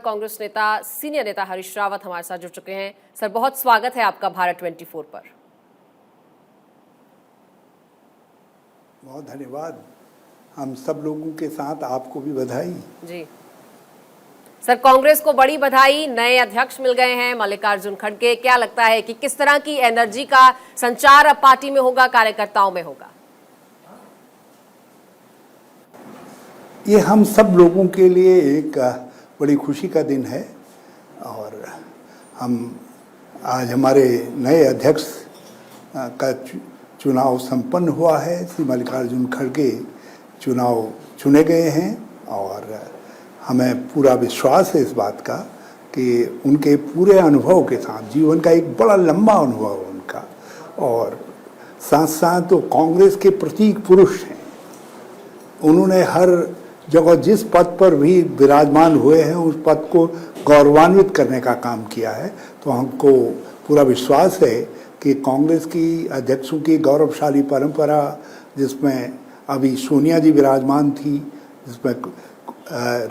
कांग्रेस नेता सीनियर नेता हरीश रावत हमारे साथ जुड़ चुके हैं। सर, बहुत स्वागत है आपका भारत 24 पर। बहुत धन्यवाद। हम सब लोगों के साथ आपको भी बधाई। जी सर, कांग्रेस को बड़ी बधाई, नए अध्यक्ष मिल गए हैं मल्लिकार्जुन खड़गे। क्या लगता है कि किस तरह की एनर्जी का संचार अब पार्टी में होगा, कार्यकर्ताओं में होगा? ये हम सब लोगों के लिए एक बड़ी खुशी का दिन है और हम आज हमारे नए अध्यक्ष का चुनाव संपन्न हुआ है। श्री मल्लिकार्जुन खड़गे चुनाव चुने गए हैं और हमें पूरा विश्वास है इस बात का कि उनके पूरे अनुभव के साथ, जीवन का एक बड़ा लंबा अनुभव है उनका, और साथ साथ वो कांग्रेस के प्रतीक पुरुष हैं। उन्होंने हर जगह जिस पद पर भी विराजमान हुए हैं उस पद को गौरवान्वित करने का काम किया है। तो हमको पूरा विश्वास है कि कांग्रेस की अध्यक्षों की गौरवशाली परंपरा, जिसमें अभी सोनिया जी विराजमान थी, जिसमें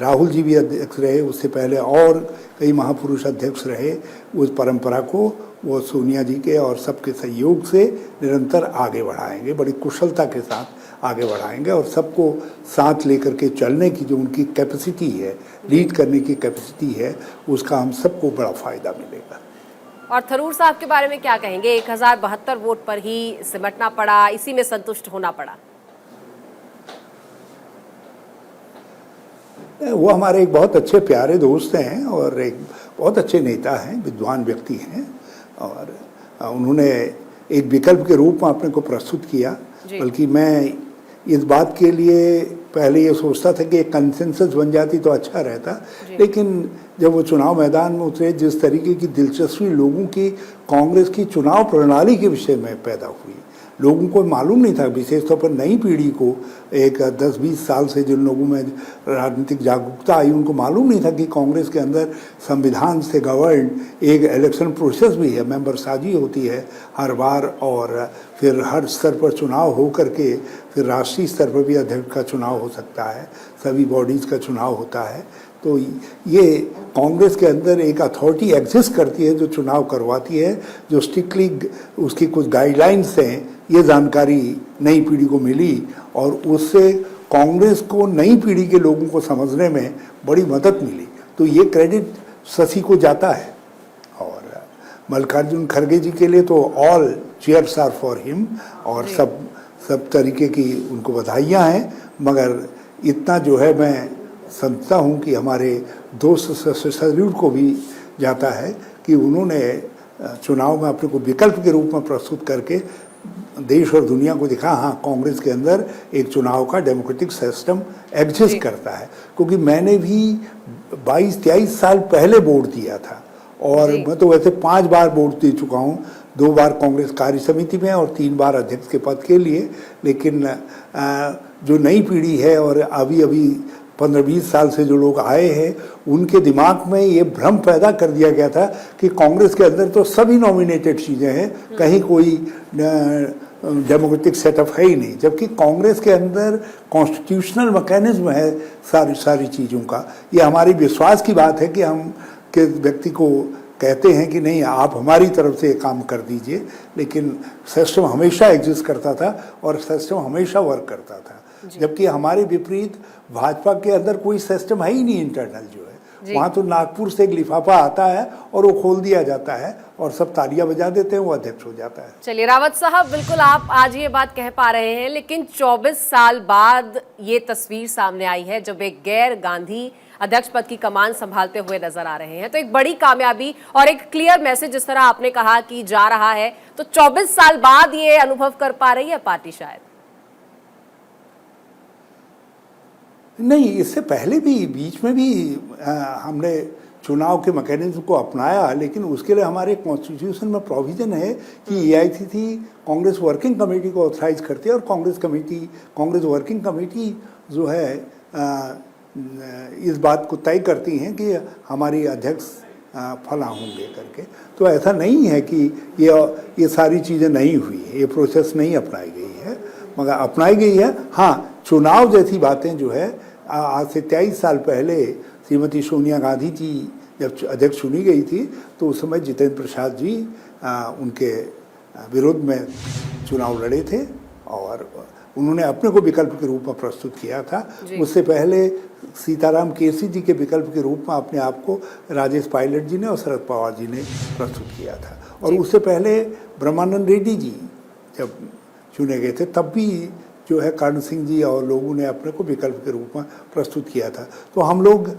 राहुल जी भी अध्यक्ष रहे, उससे पहले और कई महापुरुष अध्यक्ष रहे, उस परंपरा को वो सोनिया जी के और सबके सहयोग से निरंतर आगे बढ़ाएंगे, बड़ी कुशलता के साथ आगे बढ़ाएंगे और सबको साथ लेकर के चलने की जो उनकी कैपेसिटी है, लीड करने की कैपेसिटी है, उसका हम सबको बड़ा फायदा मिलेगा। और थरूर साहब के बारे में क्या कहेंगे? 1072 वोट पर ही सिमटना पड़ा, इसी में संतुष्ट होना पड़ा? वो हमारे एक बहुत अच्छे प्यारे दोस्त हैं और एक बहुत अच्छे नेता हैं, विद्वान व्यक्ति हैं, और उन्होंने एक विकल्प के रूप में अपने को प्रस्तुत किया। बल्कि मैं इस बात के लिए पहले ये सोचता था कि एक कंसेंसस बन जाती तो अच्छा रहता, लेकिन जब वो चुनाव मैदान में उतरे, जिस तरीके की दिलचस्पी लोगों की कांग्रेस की चुनाव प्रणाली के विषय में पैदा हुई, लोगों को मालूम नहीं था, विशेष तौर पर नई पीढ़ी को, एक 10-20 साल से जिन लोगों में राजनीतिक जागरूकता आई, उनको मालूम नहीं था कि कांग्रेस के अंदर संविधान से गवर्न एक इलेक्शन प्रोसेस भी है, मेंबर साजी होती है हर बार, और फिर हर स्तर पर चुनाव हो करके फिर राष्ट्रीय स्तर पर भी अध्यक्ष का चुनाव हो सकता है, सभी बॉडीज़ का चुनाव होता है। तो ये कांग्रेस के अंदर एक अथॉरिटी एग्जिस्ट करती है जो चुनाव करवाती है, जो स्ट्रिक्टली उसकी कुछ गाइडलाइंस हैं, ये जानकारी नई पीढ़ी को मिली और उससे कांग्रेस को नई पीढ़ी के लोगों को समझने में बड़ी मदद मिली। तो ये क्रेडिट शशि को जाता है और मल्लिकार्जुन खड़गे जी के लिए तो all cheers are for him, और सब तरीके की उनको बधाइयाँ हैं। मगर इतना जो है मैं समझता हूँ कि हमारे दोस्त सरूर को भी जाता है कि उन्होंने चुनाव में अपने को विकल्प के रूप में प्रस्तुत करके देश और दुनिया को दिखा, हाँ, कांग्रेस के अंदर एक चुनाव का डेमोक्रेटिक सिस्टम एग्जिस्ट करता है। क्योंकि मैंने भी 22-23 साल पहले वोट दिया था और मैं तो वैसे 5 बार वोट दे चुका हूँ, 2 बार कांग्रेस कार्य समिति में और 3 बार अध्यक्ष के पद के लिए। लेकिन जो नई पीढ़ी है और अभी 15-20 साल से जो लोग आए हैं, उनके दिमाग में ये भ्रम पैदा कर दिया गया था कि कांग्रेस के अंदर तो सभी नॉमिनेटेड चीज़ें हैं, कहीं कोई डेमोक्रेटिक सेटअप है ही नहीं, जबकि कांग्रेस के अंदर कॉन्स्टिट्यूशनल मैकेनिज्म है सारी चीज़ों का। ये हमारी विश्वास की बात है कि हम के व्यक्ति को कहते हैं कि नहीं, आप हमारी तरफ से काम कर दीजिए, लेकिन सिस्टम हमेशा एग्जिस्ट करता था और सिस्टम हमेशा वर्क करता था। जबकि हमारे विपरीत भाजपा के अंदर कोई सिस्टम है ही नहीं इंटरनल जो है, वहाँ तो नागपुर से एक लिफाफा आता है और वो खोल दिया जाता है और सब तालियां बजा देते हैं, वो अध्यक्ष हो जाता है। चलिए रावत साहब, बिल्कुल आप आज ये बात कह पा रहे हैं, लेकिन 24 साल बाद ये तस्वीर सामने आई है जब एक गैर गांधी अध्यक्ष पद की कमान संभालते हुए नजर आ रहे हैं। तो एक बड़ी कामयाबी और एक क्लियर मैसेज, जिस तरह आपने कहा कि जा रहा है, तो 24 साल बाद ये अनुभव कर पा रही है पार्टी शायद? नहीं, इससे पहले भी बीच में भी हमने चुनाव के मैकेनिज्म को अपनाया, लेकिन उसके लिए हमारे कॉन्स्टिट्यूशन में प्रोविजन है कि एआईसीसी कांग्रेस वर्किंग कमेटी को ऑथराइज करती है और कांग्रेस वर्किंग कमेटी जो है इस बात को तय करती हैं कि हमारी अध्यक्ष फला होंगे करके। तो ऐसा नहीं है कि ये सारी चीज़ें नहीं हुई है, ये प्रोसेस नहीं अपनाई गई है, मगर अपनाई गई है। हाँ, चुनाव जैसी बातें जो है आज से 23 साल पहले श्रीमती सोनिया गांधी जी जब अध्यक्ष चुनी गई थी तो उस समय जितेंद्र प्रसाद जी उनके विरोध में चुनाव लड़े थे और उन्होंने अपने को विकल्प के रूप में प्रस्तुत किया था। उससे पहले सीताराम केसी जी के विकल्प के रूप में अपने आप को राजेश पायलट जी ने और शरद पवार जी ने प्रस्तुत किया था। और उससे पहले ब्रह्मानंद रेड्डी जी जब चुने गए थे तब भी जो है कर्ण सिंह जी और लोगों ने अपने को विकल्प के रूप में प्रस्तुत किया था। तो हम लोग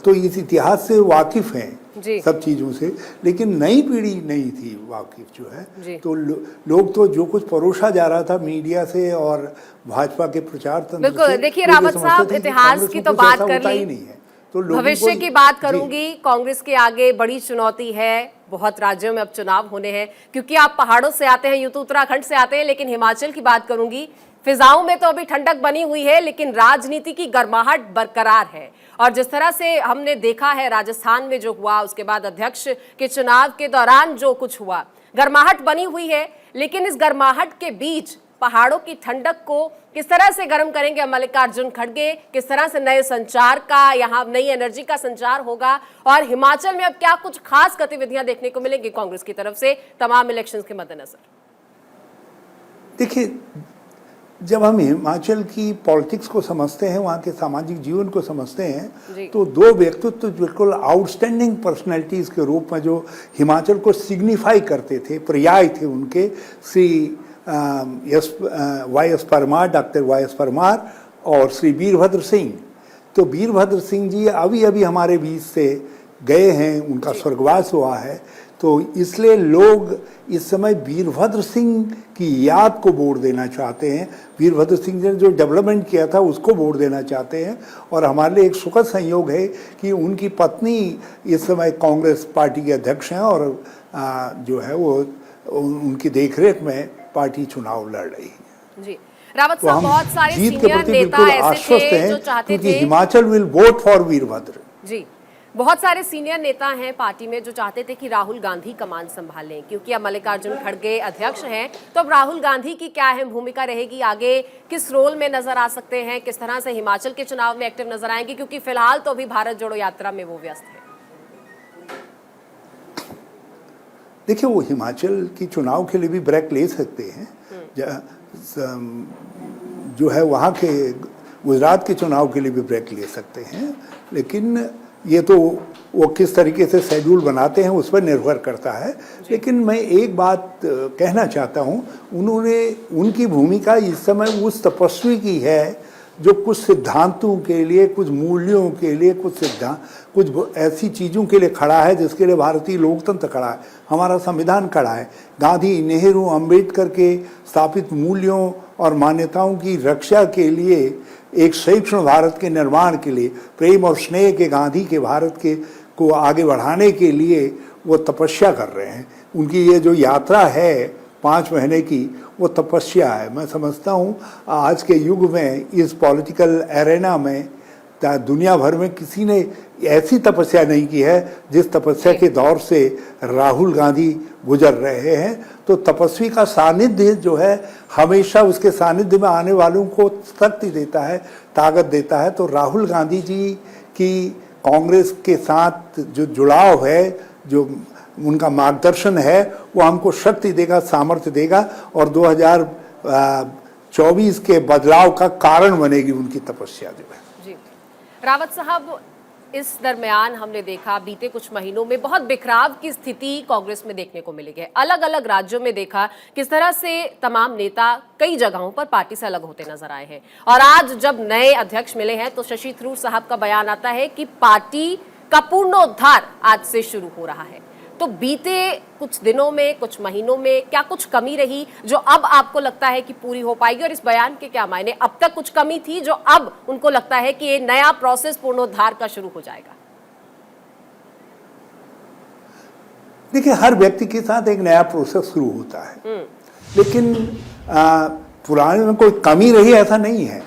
तो इस इतिहास से वाकिफ हैं सब चीज़ों से, लेकिन नई पीढ़ी नहीं थी वाकिफ जो है। तो लोग तो जो कुछ परोसा जा रहा था मीडिया से और भाजपा के प्रचार तंत्र बिल्कुल। देखिए रावत साहब, इतिहास की तो बात कर ली, नहीं है तो भविष्य की बात करूंगी। कांग्रेस के आगे बड़ी चुनौती है, बहुत राज्यों में अब चुनाव होने हैं, क्योंकि आप पहाड़ों से आते हैं, यूं तो उत्तराखंड से आते हैं, लेकिन हिमाचल की बात करूंगी। फिजाओं में तो अभी ठंडक बनी हुई है, लेकिन राजनीति की गर्माहट बरकरार है। और जिस तरह से हमने देखा है राजस्थान में जो हुआ, उसके बाद अध्यक्ष के चुनाव के दौरान जो कुछ हुआ, गर्माहट बनी हुई है। लेकिन इस गर्माहट के बीच पहाड़ों की ठंडक को किस तरह से गर्म करेंगे मल्लिकार्जुन खड़गे, किस तरह से नए संचार का, यहाँ नई एनर्जी का संचार होगा, और हिमाचल में अब क्या कुछ खास गतिविधियां देखने को मिलेंगी कांग्रेस की तरफ से तमाम इलेक्शंस के मद्देनजर? देखिए, जब हम हिमाचल की पॉलिटिक्स को समझते हैं, वहाँ के सामाजिक जीवन को समझते हैं, तो दो व्यक्तित्व तो बिल्कुल आउटस्टैंडिंग पर्सनैलिटीज के रूप में जो हिमाचल को सिग्निफाई करते थे, पर्याय थे उनके, Shri Y S Parmar, doctor Y S Parmar और श्री वीरभद्र सिंह। तो वीरभद्र सिंह जी अभी अभी हमारे बीच से गए हैं, उनका स्वर्गवास हुआ है। तो इसलिए लोग इस समय वीरभद्र सिंह की याद को वोट देना चाहते हैं, वीरभद्र सिंह ने जो डेवलपमेंट किया था उसको वोट देना चाहते हैं। और हमारे लिए एक सुखद संयोग है कि उनकी पत्नी इस समय कांग्रेस पार्टी के अध्यक्ष हैं और जो है वो उनकी देखरेख में पार्टी चुनाव लड़ रही है। जी रावत साहब, बहुत सारे जीत के सीनियर प्रति नेता बिल्कुल ऐसे आश्वस्त थे हैं जो चाहते क्योंकि थे, Himachal will vote for Virbhadra. जी बहुत सारे सीनियर नेता हैं पार्टी में जो चाहते थे कि राहुल गांधी कमान संभालें, क्योंकि अब मल्लिकार्जुन खड़गे अध्यक्ष हैं। तो अब राहुल गांधी की क्या अहम भूमिका रहेगी आगे, किस रोल में नजर आ सकते हैं, किस तरह से हिमाचल के चुनाव में एक्टिव नजर आएंगे, क्योंकि फिलहाल तो अभी भारत जोड़ो यात्रा में वो व्यस्त है। देखिए, वो हिमाचल की चुनाव के लिए भी ब्रेक ले सकते हैं, जो है वहाँ के गुजरात के चुनाव के लिए भी ब्रेक ले सकते हैं, लेकिन ये तो वो किस तरीके से शेड्यूल बनाते हैं उस पर निर्भर करता है। लेकिन मैं एक बात कहना चाहता हूँ, उनकी भूमिका इस समय उस तपस्वी की है जो कुछ सिद्धांतों के लिए, कुछ मूल्यों के लिए, कुछ ऐसी चीज़ों के लिए खड़ा है जिसके लिए भारतीय लोकतंत्र खड़ा है, हमारा संविधान खड़ा है। गांधी, नेहरू, अंबेडकर के स्थापित मूल्यों और मान्यताओं की रक्षा के लिए, एक सहिष्णु भारत के निर्माण के लिए, प्रेम और स्नेह के गांधी के भारत के को आगे बढ़ाने के लिए वो तपस्या कर रहे हैं। उनकी ये जो यात्रा है 5 महीने की, वो तपस्या है। मैं समझता हूँ आज के युग में, इस पॉलिटिकल एरेना में, दुनिया भर में किसी ने ऐसी तपस्या नहीं की है जिस तपस्या के दौर से राहुल गांधी गुजर रहे हैं। तो तपस्वी का सानिध्य जो है हमेशा उसके सानिध्य में आने वालों को शक्ति देता है, ताकत देता है। तो राहुल गांधी जी की कांग्रेस के साथ जो जुड़ाव है, जो उनका मार्गदर्शन है, वो हमको शक्ति देगा, सामर्थ्य देगा और 2024 के बदलाव का कारण बनेगी उनकी तपस्या जो है। जी रावत साहब, इस दरमियान हमने देखा बीते कुछ महीनों में बहुत बिखराव की स्थिति कांग्रेस में देखने को मिली है। अलग अलग राज्यों में देखा किस तरह से तमाम नेता कई जगहों पर पार्टी से अलग होते नजर आए हैं। और आज जब नए अध्यक्ष मिले हैं तो शशि थरूर साहब का बयान आता है कि पार्टी का पूर्णोद्धार आज से शुरू हो रहा है। तो बीते कुछ दिनों में, कुछ महीनों में क्या कुछ कमी रही जो अब आपको लगता है कि पूरी हो पाएगी, और इस बयान के क्या मायने? अब तक कुछ कमी थी जो अब उनको लगता है कि ये नया प्रोसेस पूर्णोद्धार का शुरू हो जाएगा? देखिए, हर व्यक्ति के साथ एक नया प्रोसेस शुरू होता है, लेकिन पुराने में कोई कमी रही ऐसा नहीं है।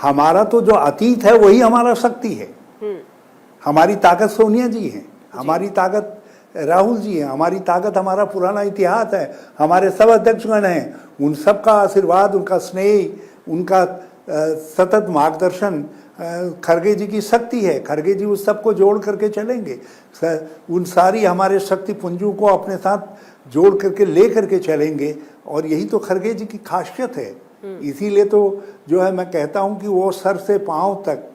हमारा तो जो अतीत है वही हमारा शक्ति है। हमारी ताकत सोनिया जी है, हमारी ताकत राहुल जी है, हमारी ताकत हमारा पुराना इतिहास है, हमारे सब अध्यक्षगण हैं। उन सब का आशीर्वाद, उनका स्नेह, उनका सतत मार्गदर्शन खरगे जी की शक्ति है, खरगे जी उस सबको जोड़ करके चलेंगे, उन सारी हमारे शक्ति पुंजों को अपने साथ जोड़ करके ले करके चलेंगे, और यही तो खरगे जी की खासियत है। इसीलिए तो जो है मैं कहता हूँ कि वो सर से पाँव तक,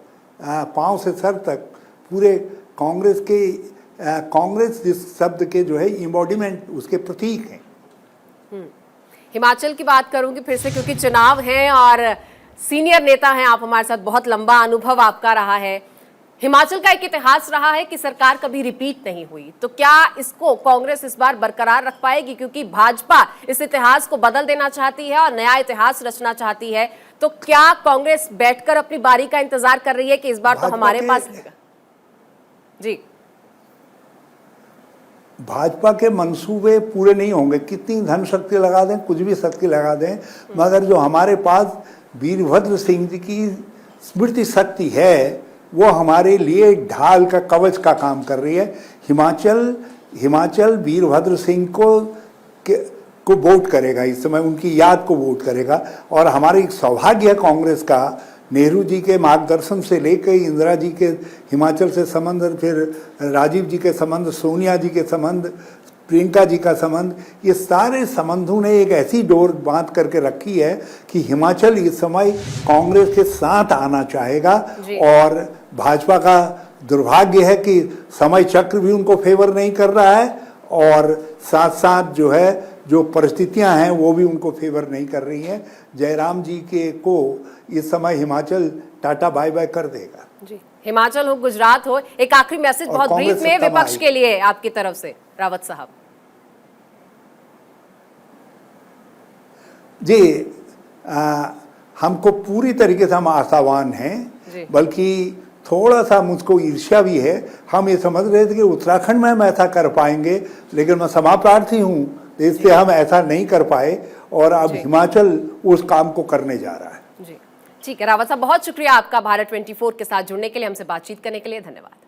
पाँव से सर तक पूरे कांग्रेस के, कांग्रेस जिस शब्द के जो है इम्बॉडीमेंट, उसके प्रतीक हैं। हिमाचल की बात करूंगी फिर से, क्योंकि चुनाव है और सीनियर नेता हैं आप हमारे साथ, बहुत लंबा अनुभव आपका रहा है। हिमाचल का एक इतिहास रहा है कि सरकार कभी रिपीट नहीं हुई, तो क्या इसको कांग्रेस इस बार बरकरार रख पाएगी? क्योंकि भाजपा इस इतिहास को बदल देना चाहती है और नया इतिहास रचना चाहती है, तो क्या कांग्रेस बैठकर अपनी बारी का इंतजार कर रही है कि इस बार तो हमारे पास जी भाजपा के मंसूबे पूरे नहीं होंगे, कितनी धन शक्ति लगा दें, कुछ भी शक्ति लगा दें, मगर जो हमारे पास वीरभद्र सिंह जी की स्मृति शक्ति है वो हमारे लिए ढाल का, कवच का काम कर रही है। हिमाचल वीरभद्र सिंह को वोट करेगा, इस समय उनकी याद को वोट करेगा, और हमारा एक सौभाग्य है कांग्रेस का, नेहरू जी के मार्गदर्शन से लेकर इंदिरा जी के हिमाचल से संबंध, फिर राजीव जी के संबंध, सोनिया जी के संबंध, प्रियंका जी का संबंध, ये सारे संबंधों ने एक ऐसी डोर बांध करके रखी है कि हिमाचल इस समय कांग्रेस के साथ आना चाहेगा। और भाजपा का दुर्भाग्य है कि समय चक्र भी उनको फेवर नहीं कर रहा है, और साथ साथ जो है जो परिस्थितियां हैं वो भी उनको फेवर नहीं कर रही हैं। जयराम जी को इस समय हिमाचल टाटा बाय बाय कर देगा। जी, हिमाचल हो, गुजरात हो, एक आखिरी मैसेज बहुत ब्रीफ में विपक्ष के लिए आपकी तरफ से, रावत साहब। जी, हमको पूरी तरीके से हम आशावान हैं, बल्कि थोड़ा सा मुझको ईर्ष्या भी है। हम ये समझ रहे थे कि उत्तराखंड में हम ऐसा कर पाएंगे, लेकिन मैं क्षमा प्रार्थी हूँ, इसलिए हम ऐसा नहीं कर पाए, और अब हिमाचल उस काम को करने जा रहा है। जी, ठीक है रावत साहब, बहुत शुक्रिया आपका भारत 24 के साथ जुड़ने के लिए, हमसे बातचीत करने के लिए, धन्यवाद।